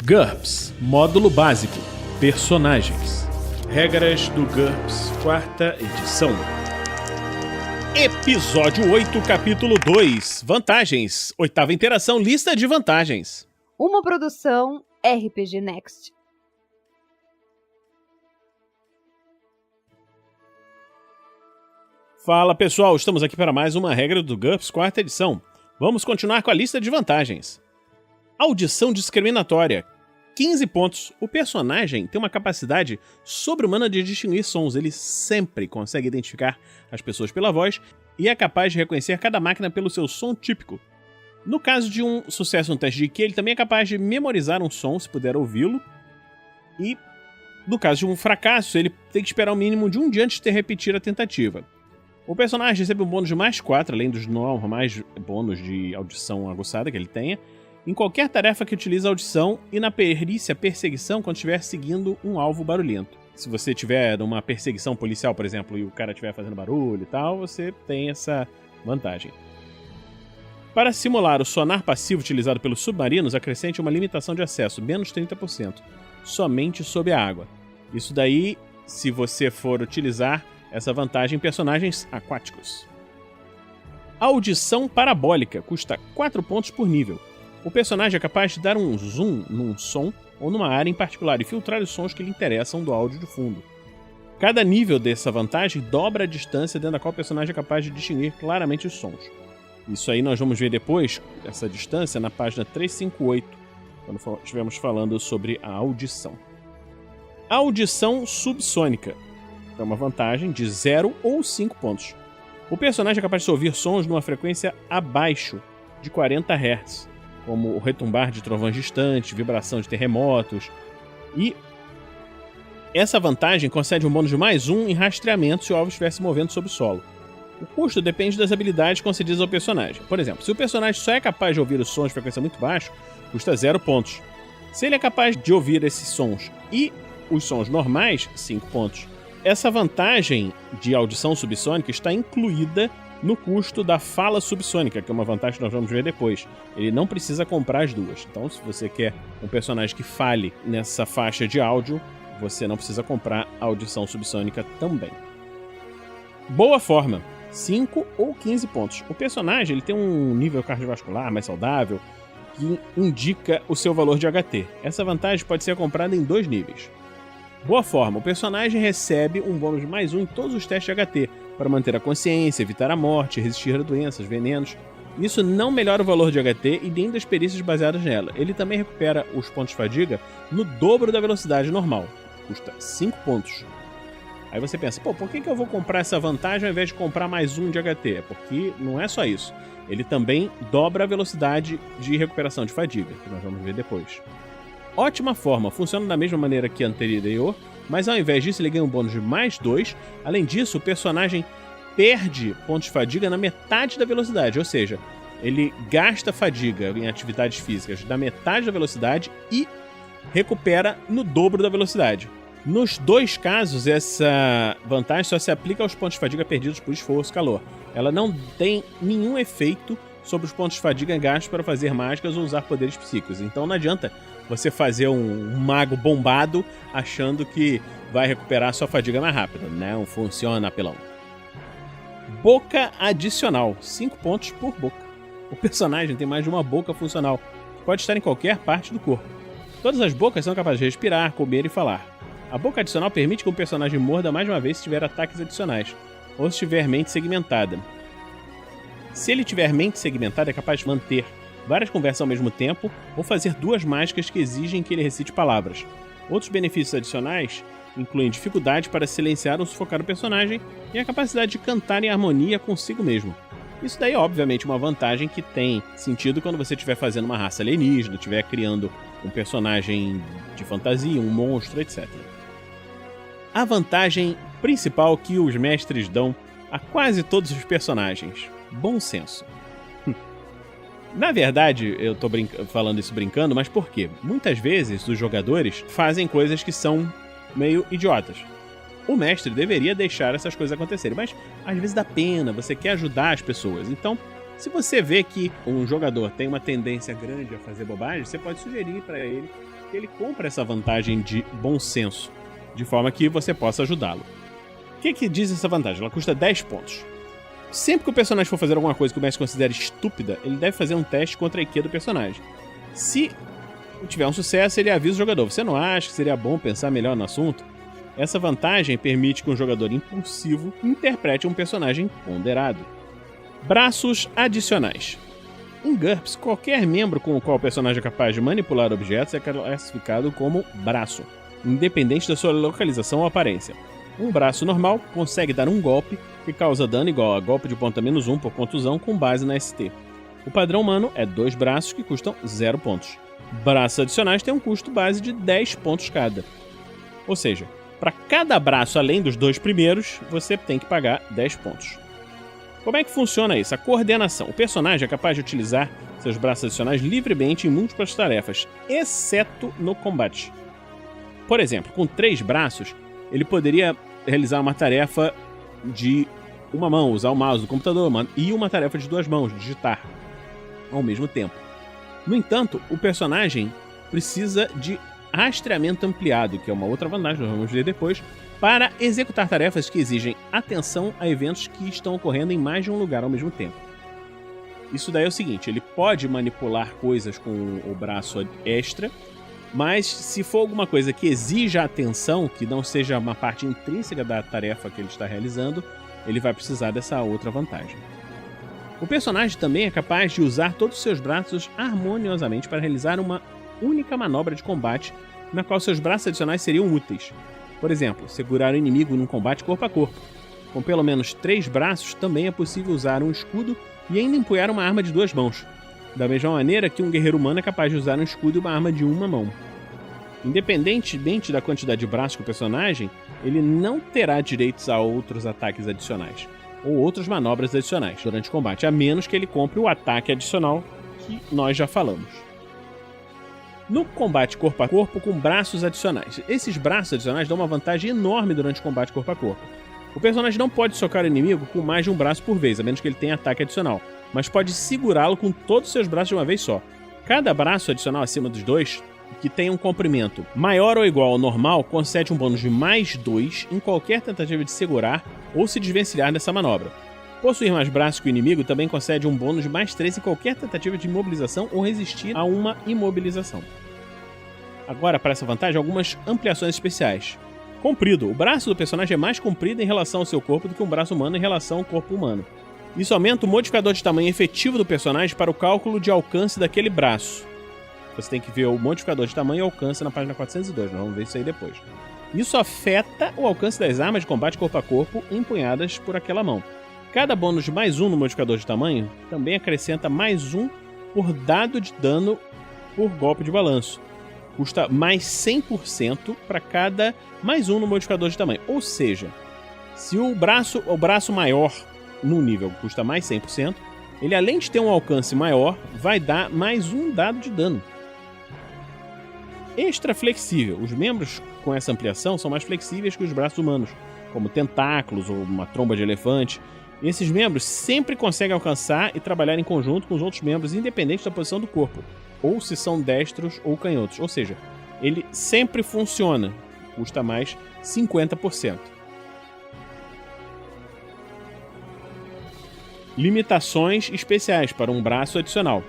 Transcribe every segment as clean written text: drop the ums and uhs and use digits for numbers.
GURPS Módulo Básico Personagens. Regras do GURPS, 4ª edição. Episódio 8, capítulo 2. Vantagens. 8ª interação, lista de vantagens. Uma produção RPG Next. Fala pessoal, estamos aqui para mais uma regra do GURPS, 4ª edição. Vamos continuar com a lista de vantagens. Audição discriminatória. 15 pontos. O personagem tem uma capacidade sobre-humana de distinguir sons. Ele sempre consegue identificar as pessoas pela voz e é capaz de reconhecer cada máquina pelo seu som típico. No caso de um sucesso no teste de IQ, ele também é capaz de memorizar um som, se puder ouvi-lo. E no caso de um fracasso, ele tem que esperar o mínimo de um dia antes de repetir a tentativa. O personagem recebe um bônus de mais 4, além dos normais bônus de audição aguçada que ele tenha, em qualquer tarefa que utilize audição e na perícia perseguição quando estiver seguindo um alvo barulhento. Se você tiver numa perseguição policial, por exemplo, e o cara estiver fazendo barulho e tal, você tem essa vantagem. Para simular o sonar passivo utilizado pelos submarinos, acrescente uma limitação de acesso, menos 30%, somente sob a água. Isso daí, se você for utilizar essa vantagem em personagens aquáticos. Audição parabólica, custa 4 pontos por nível. O personagem é capaz de dar um zoom num som ou numa área em particular e filtrar os sons que lhe interessam do áudio de fundo. Cada nível dessa vantagem dobra a distância dentro da qual o personagem é capaz de distinguir claramente os sons. Isso aí nós vamos ver depois, essa distância, na página 358, quando estivermos falando sobre a audição. A audição subsônica é uma vantagem de 0 ou 5 pontos. O personagem é capaz de ouvir sons numa frequência abaixo de 40 Hz. Como o retumbar de trovões distantes, vibração de terremotos. E essa vantagem concede um bônus de mais 1 em rastreamento se o alvo estiver se movendo sob o solo. O custo depende das habilidades concedidas ao personagem. Por exemplo, se o personagem só é capaz de ouvir os sons de frequência muito baixa, custa 0 pontos. Se ele é capaz de ouvir esses sons e os sons normais, 5 pontos. Essa vantagem de audição subsônica está incluída no custo da fala subsônica, que é uma vantagem que nós vamos ver depois. Ele não precisa comprar as duas. Então, se você quer um personagem que fale nessa faixa de áudio, você não precisa comprar a audição subsônica também. Boa forma, 5 ou 15 pontos. O personagem ele tem um nível cardiovascular mais saudável, que indica o seu valor de HT. Essa vantagem pode ser comprada em 2 níveis. Boa forma, o personagem recebe um bônus de mais 1 em todos os testes de HT, para manter a consciência, evitar a morte, resistir a doenças, venenos. Isso não melhora o valor de HT e nem das perícias baseadas nela. Ele também recupera os pontos de fadiga no dobro da velocidade normal. Custa 5 pontos. Aí você pensa, por que eu vou comprar essa vantagem ao invés de comprar mais 1 de HT? É porque não é só isso. Ele também dobra a velocidade de recuperação de fadiga, que nós vamos ver depois. Ótima forma, funciona da mesma maneira que a anterior, mas ao invés disso ele ganha um bônus de mais 2. Além disso, o personagem perde pontos de fadiga na metade da velocidade, ou seja, ele gasta fadiga em atividades físicas da metade da velocidade e recupera no dobro da velocidade. Nos 2 casos, essa vantagem só se aplica aos pontos de fadiga perdidos por esforço e calor. Ela não tem nenhum efeito sobre os pontos de fadiga gastos para fazer mágicas ou usar poderes psíquicos. Então não adianta você fazer um mago bombado achando que vai recuperar sua fadiga mais rápido. Não funciona, apelão. Boca adicional. 5 pontos por boca. O personagem tem mais de uma boca funcional, que pode estar em qualquer parte do corpo. Todas as bocas são capazes de respirar, comer e falar. A boca adicional permite que o personagem morda mais uma vez se tiver ataques adicionais, ou se tiver mente segmentada. Se ele tiver mente segmentada, é capaz de manter várias conversas ao mesmo tempo ou fazer 2 mágicas que exigem que ele recite palavras. Outros benefícios adicionais incluem dificuldade para silenciar ou sufocar o personagem e a capacidade de cantar em harmonia consigo mesmo. Isso daí é obviamente uma vantagem que tem sentido quando você estiver fazendo uma raça alienígena, estiver criando um personagem de fantasia, um monstro, etc. A vantagem principal que os mestres dão a quase todos os personagens: bom senso. Na verdade, eu tô falando isso brincando, mas por quê? Muitas vezes os jogadores fazem coisas que são meio idiotas. O mestre deveria deixar essas coisas acontecerem, mas às vezes dá pena, você quer ajudar as pessoas. Então, Se você vê que um jogador tem uma tendência grande a fazer bobagem, você pode sugerir para ele que ele compre essa vantagem de bom senso, de forma que você possa ajudá-lo. O que diz essa vantagem? Ela custa 10 pontos. Sempre que o personagem for fazer alguma coisa que o mestre considere estúpida, ele deve fazer um teste contra a IQ do personagem. Se tiver um sucesso, ele avisa o jogador. Você não acha que seria bom pensar melhor no assunto? Essa vantagem permite que um jogador impulsivo interprete um personagem ponderado. Braços adicionais. Em GURPS, qualquer membro com o qual o personagem é capaz de manipular objetos é classificado como braço, independente da sua localização ou aparência. Um braço normal consegue dar um golpe que causa dano igual a golpe de ponta -1 por contusão com base na ST. O padrão humano é 2 braços que custam 0 pontos. Braços adicionais têm um custo base de 10 pontos cada. Ou seja, para cada braço além dos 2 primeiros, você tem que pagar 10 pontos. Como é que funciona isso? A coordenação. O personagem é capaz de utilizar seus braços adicionais livremente em múltiplas tarefas, exceto no combate. Por exemplo, com 3 braços, ele poderia realizar uma tarefa de uma mão, usar o mouse do computador, e uma tarefa de 2 mãos, digitar ao mesmo tempo. No entanto, o personagem precisa de rastreamento ampliado, que é uma outra vantagem, nós vamos ver depois, para executar tarefas que exigem atenção a eventos que estão ocorrendo em mais de um lugar ao mesmo tempo. Isso daí é o seguinte, ele pode manipular coisas com o braço extra, mas se for alguma coisa que exija atenção, que não seja uma parte intrínseca da tarefa que ele está realizando, ele vai precisar dessa outra vantagem. O personagem também é capaz de usar todos os seus braços harmoniosamente para realizar uma única manobra de combate, na qual seus braços adicionais seriam úteis. Por exemplo, segurar o inimigo num combate corpo a corpo. Com pelo menos 3 braços, também é possível usar um escudo e ainda empunhar uma arma de 2 mãos, da mesma maneira que um guerreiro humano é capaz de usar um escudo e uma arma de uma mão. Independentemente da quantidade de braços que o personagem, ele não terá direitos a outros ataques adicionais, ou outras manobras adicionais durante o combate, a menos que ele compre o ataque adicional que nós já falamos. No combate corpo a corpo com braços adicionais. Esses braços adicionais dão uma vantagem enorme durante o combate corpo a corpo. O personagem não pode socar o inimigo com mais de um braço por vez, a menos que ele tenha ataque adicional, mas pode segurá-lo com todos os seus braços de uma vez só. Cada braço adicional acima dos 2, que tenha um comprimento maior ou igual ao normal, concede um bônus de mais 2 em qualquer tentativa de segurar ou se desvencilhar dessa manobra. Possuir mais braços que o inimigo também concede um bônus de mais 3 em qualquer tentativa de imobilização ou resistir a uma imobilização. Agora, para essa vantagem, algumas ampliações especiais. Comprido. O braço do personagem é mais comprido em relação ao seu corpo do que um braço humano em relação ao corpo humano. Isso aumenta o modificador de tamanho efetivo do personagem para o cálculo de alcance daquele braço. Você tem que ver o modificador de tamanho e alcance na página 402, nós vamos ver isso aí depois. Isso afeta o alcance das armas de combate corpo a corpo empunhadas por aquela mão. Cada bônus de mais 1 no modificador de tamanho também acrescenta mais 1 por dado de dano por golpe de balanço. Custa mais 100% para cada mais 1 no modificador de tamanho. Ou seja, se o braço maior no nível custa mais 100%, ele além de ter um alcance maior, vai dar mais 1 dado de dano. Extra flexível. Os membros com essa ampliação são mais flexíveis que os braços humanos, como tentáculos ou uma tromba de elefante. E esses membros sempre conseguem alcançar e trabalhar em conjunto com os outros membros, independente da posição do corpo, ou se são destros ou canhotos. Ou seja, ele sempre funciona. Custa mais 50%. Limitações especiais para um braço adicional.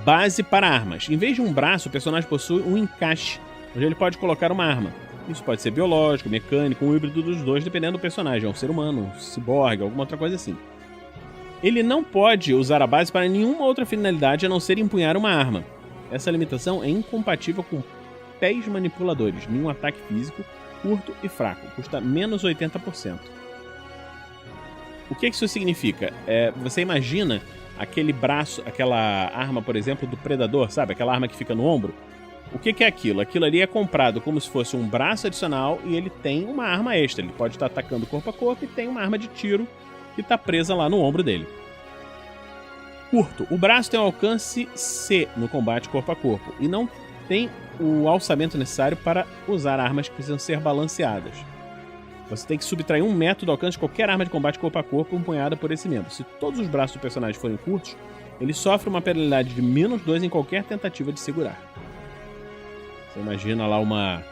Base para armas. Em vez de um braço, o personagem possui um encaixe, onde ele pode colocar uma arma. Isso pode ser biológico, mecânico, um híbrido dos dois, dependendo do personagem. É um ser humano, um ciborgue, alguma outra coisa assim. Ele não pode usar a base para nenhuma outra finalidade a não ser empunhar uma arma. Essa limitação é incompatível com pés manipuladores, nenhum ataque físico, curto e fraco. Custa menos 80%. O que isso significa? Você imagina aquele braço, aquela arma, por exemplo, do predador, sabe? Aquela arma que fica no ombro. O que é aquilo? Aquilo ali é comprado como se fosse um braço adicional e ele tem uma arma extra. Ele pode estar atacando corpo a corpo e tem uma arma de tiro que está presa lá no ombro dele. Curto. O braço tem um alcance C no combate corpo a corpo e não tem o alçamento necessário para usar armas que precisam ser balanceadas. Você tem que subtrair 1 metro do alcance de qualquer arma de combate corpo a corpo empunhada por esse membro. Se todos os braços do personagem forem curtos, ele sofre uma penalidade de -2 em qualquer tentativa de segurar. Você imagina lá uma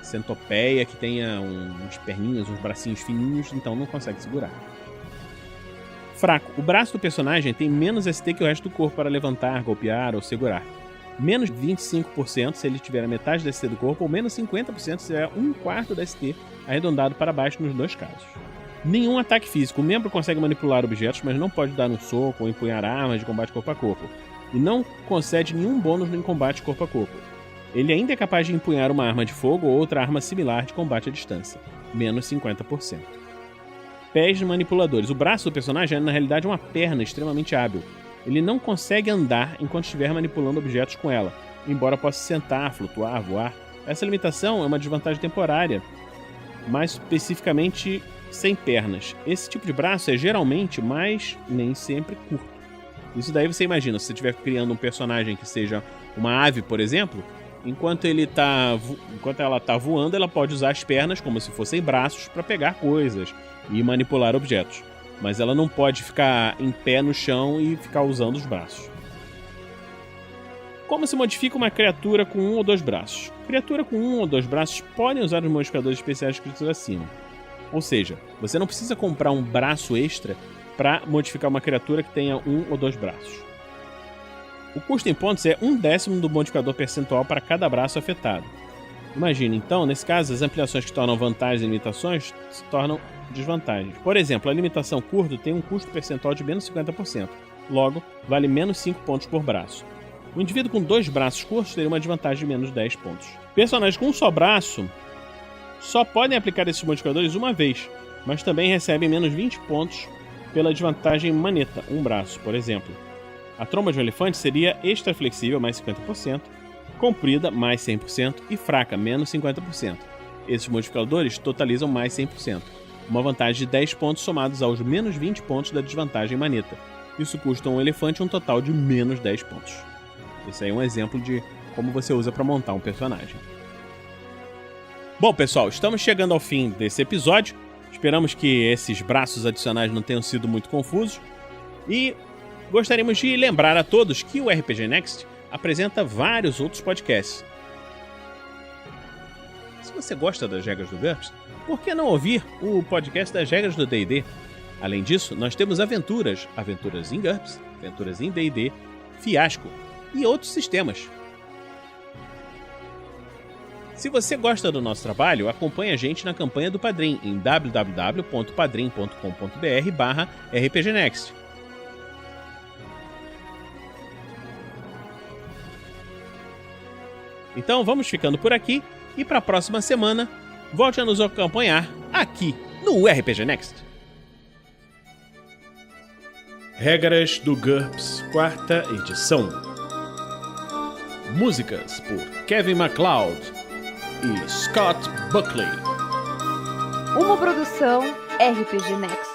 centopeia que tenha uns perninhos, uns bracinhos fininhos, então não consegue segurar. Fraco. O braço do personagem tem menos ST que o resto do corpo para levantar, golpear ou segurar. Menos 25% se ele tiver a metade da ST do corpo, ou menos 50% se tiver 1/4 da ST, arredondado para baixo nos 2 casos. Nenhum ataque físico. O membro consegue manipular objetos, mas não pode dar um soco ou empunhar armas de combate corpo a corpo. E não concede nenhum bônus no combate corpo a corpo. Ele ainda é capaz de empunhar uma arma de fogo ou outra arma similar de combate à distância. Menos 50%. Pés manipuladores. O braço do personagem é, na realidade, uma perna extremamente hábil. Ele não consegue andar enquanto estiver manipulando objetos com ela, embora possa sentar, flutuar, voar. Essa limitação é uma desvantagem temporária, mais especificamente sem pernas. Esse tipo de braço é geralmente, mas nem sempre, curto. Isso daí você imagina, se você estiver criando um personagem que seja uma ave, por exemplo, enquanto ela está voando, ela pode usar as pernas como se fossem braços para pegar coisas e manipular objetos. Mas ela não pode ficar em pé no chão e ficar usando os braços. Como se modifica uma criatura com 1 ou 2 braços? Criatura com 1 ou 2 braços podem usar os modificadores especiais descritos acima. Ou seja, você não precisa comprar um braço extra para modificar uma criatura que tenha 1 ou 2 braços. O custo em pontos é 1/10 do modificador percentual para cada braço afetado. Imagine, então, nesse caso, as ampliações que tornam vantagens e limitações se tornam desvantagens. Por exemplo, a limitação curto tem um custo percentual de menos 50%. Logo, vale menos 5 pontos por braço. O indivíduo com 2 braços curtos teria uma desvantagem de menos 10 pontos. Personagens com um só braço só podem aplicar esses modificadores uma vez, mas também recebem menos 20 pontos pela desvantagem maneta, um braço, por exemplo. A tromba de um elefante seria extra flexível, mais 50%, comprida, mais 100%, e fraca, menos 50%. Esses modificadores totalizam mais 100%, uma vantagem de 10 pontos somados aos menos 20 pontos da desvantagem maneta. Isso custa um elefante um total de menos 10 pontos. Esse aí é um exemplo de como você usa para montar um personagem. Bom, pessoal, estamos chegando ao fim desse episódio. Esperamos que esses braços adicionais não tenham sido muito confusos. E gostaríamos de lembrar a todos que o RPG Next apresenta vários outros podcasts. Se você gosta das regras do GURPS, por que não ouvir o podcast das regras do D&D? Além disso, nós temos aventuras em GURPS, aventuras em D&D, Fiasco e outros sistemas. Se você gosta do nosso trabalho, acompanhe a gente na campanha do Padrim em www.padrim.com.br/rpgnext. Então vamos ficando por aqui e para a próxima semana, volte a nos acompanhar aqui no RPG Next. Regras do GURPS, 4ª edição. Músicas por Kevin MacLeod e Scott Buckley. Uma produção RPG Next.